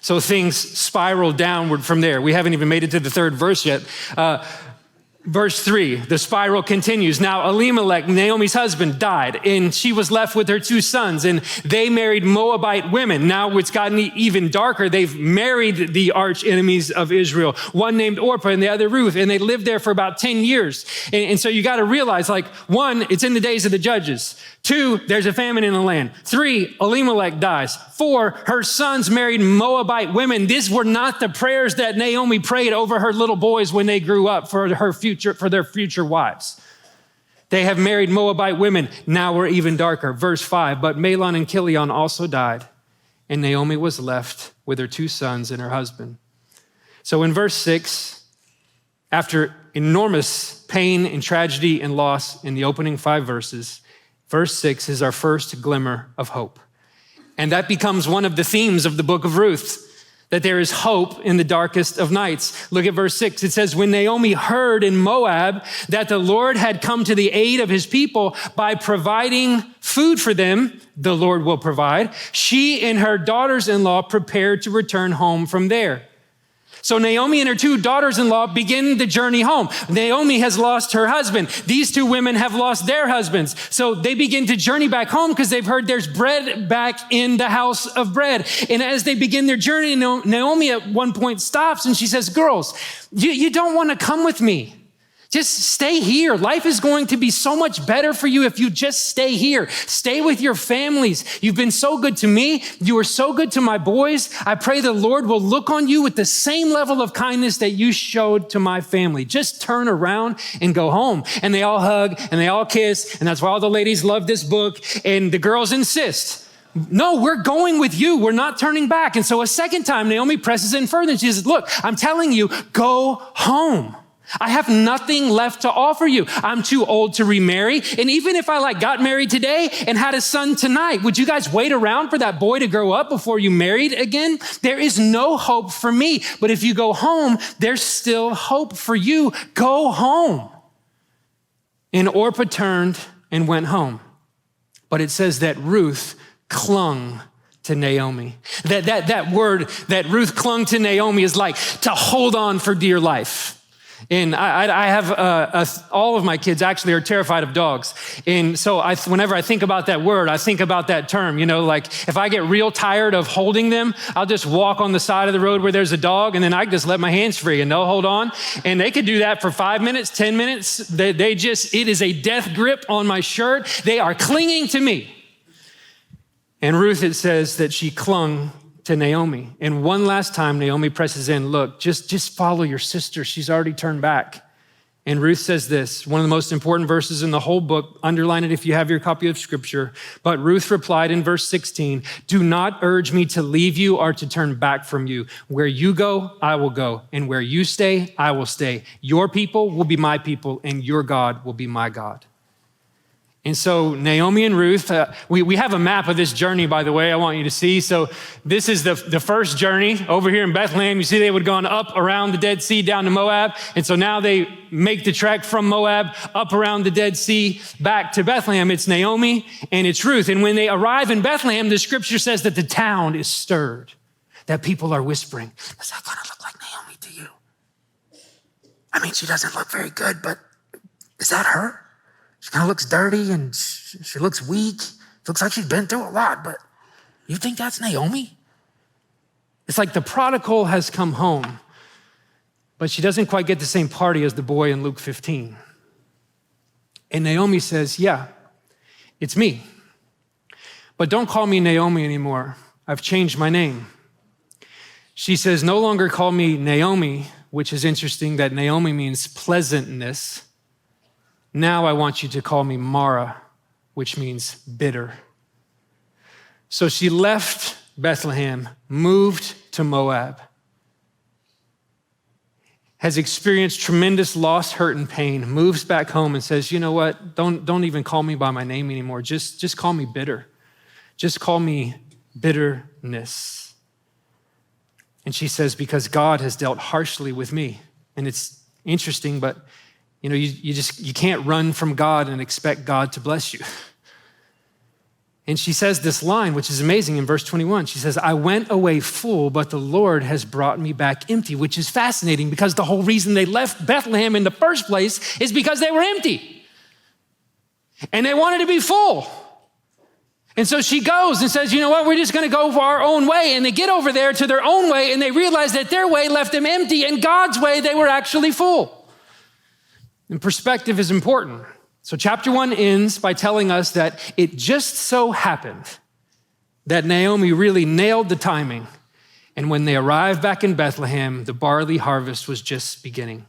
So things spiral downward from there. We haven't even made it to the third verse yet. Verse 3, the spiral continues. Now Elimelech, Naomi's husband, died, and she was left with her 2 sons, and they married Moabite women. Now it's gotten even darker. They've married the arch enemies of Israel, one named Orpah and the other Ruth, and they lived there for about 10 years. And so you got to realize, like, 1, it's in the days of the judges. 2, there's a famine in the land. 3, Elimelech dies. 4, her sons married Moabite women. These were not the prayers that Naomi prayed over her little boys when they grew up for their future wives. They have married Moabite women. Now we're even darker. Verse 5, but Mahlon and Chilion also died, and Naomi was left with her 2 sons and her husband. So in verse 6, after enormous pain and tragedy and loss in the opening 5 verses, verse 6 is our first glimmer of hope. And that becomes one of the themes of the book of Ruth, that there is hope in the darkest of nights. Look at verse 6. It says, when Naomi heard in Moab that the Lord had come to the aid of his people by providing food for them, the Lord will provide, she and her daughters-in-law prepared to return home from there. So Naomi and her 2 daughters-in-law begin the journey home. Naomi has lost her husband. These 2 women have lost their husbands. So they begin to journey back home because they've heard there's bread back in the house of bread. And as they begin their journey, Naomi at one point stops and she says, girls, you don't want to come with me. Just stay here. Life is going to be so much better for you if you just stay here. Stay with your families. You've been so good to me. You were so good to my boys. I pray the Lord will look on you with the same level of kindness that you showed to my family. Just turn around and go home. And they all hug and they all kiss. And that's why all the ladies love this book. And the girls insist, no, we're going with you. We're not turning back. And so a second time, Naomi presses in further and she says, look, I'm telling you, go home. I have nothing left to offer you. I'm too old to remarry. And even if I got married today and had a son tonight, would you guys wait around for that boy to grow up before you married again? There is no hope for me. But if you go home, there's still hope for you. Go home. And Orpah turned and went home. But it says that Ruth clung to Naomi. That word that Ruth clung to Naomi is like to hold on for dear life. And I have all of my kids actually are terrified of dogs. And so whenever I think about that word, I think about that term, like if I get real tired of holding them, I'll just walk on the side of the road where there's a dog and then I just let my hands free and they'll hold on. And they could do that for 5 minutes, 10 minutes. It is a death grip on my shirt. They are clinging to me. And Ruth, it says that she clung to Naomi. And one last time, Naomi presses in, look, just follow your sister. She's already turned back. And Ruth says this, one of the most important verses in the whole book. Underline it if you have your copy of scripture. But Ruth replied in verse 16, do not urge me to leave you or to turn back from you. Where you go, I will go. And where you stay, I will stay. Your people will be my people and your God will be my God. And so Naomi and Ruth, we have a map of this journey, by the way, I want you to see. So this is the first journey over here in Bethlehem. You see they would have gone up around the Dead Sea down to Moab. And so now they make the trek from Moab up around the Dead Sea back to Bethlehem. It's Naomi and it's Ruth. And when they arrive in Bethlehem, the scripture says that the town is stirred, that people are whispering, does that kind of look like Naomi to you? I mean, she doesn't look very good, but is that her? She kind of looks dirty and she looks weak. It looks like she's been through a lot, but you think that's Naomi? It's like the prodigal has come home, but she doesn't quite get the same party as the boy in Luke 15. And Naomi says, yeah, it's me. But don't call me Naomi anymore. I've changed my name. She says, no longer call me Naomi, which is interesting that Naomi means pleasantness. Now I want you to call me Mara, which means bitter. So she left Bethlehem, moved to Moab, has experienced tremendous loss, hurt, and pain, moves back home and says, you know what? Don't even call me by my name anymore. Just call me bitter. Just call me bitterness. And she says, because God has dealt harshly with me. And it's interesting, but you can't run from God and expect God to bless you. And she says this line, which is amazing in verse 21. She says, I went away full, but the Lord has brought me back empty, which is fascinating because the whole reason they left Bethlehem in the first place is because they were empty. And they wanted to be full. And so she goes and says, you know what, we're just gonna go our own way. And they get over there to their own way and they realize that their way left them empty and God's way, they were actually full. And perspective is important. So chapter 1 ends by telling us that it just so happened that Naomi really nailed the timing. And when they arrived back in Bethlehem, the barley harvest was just beginning.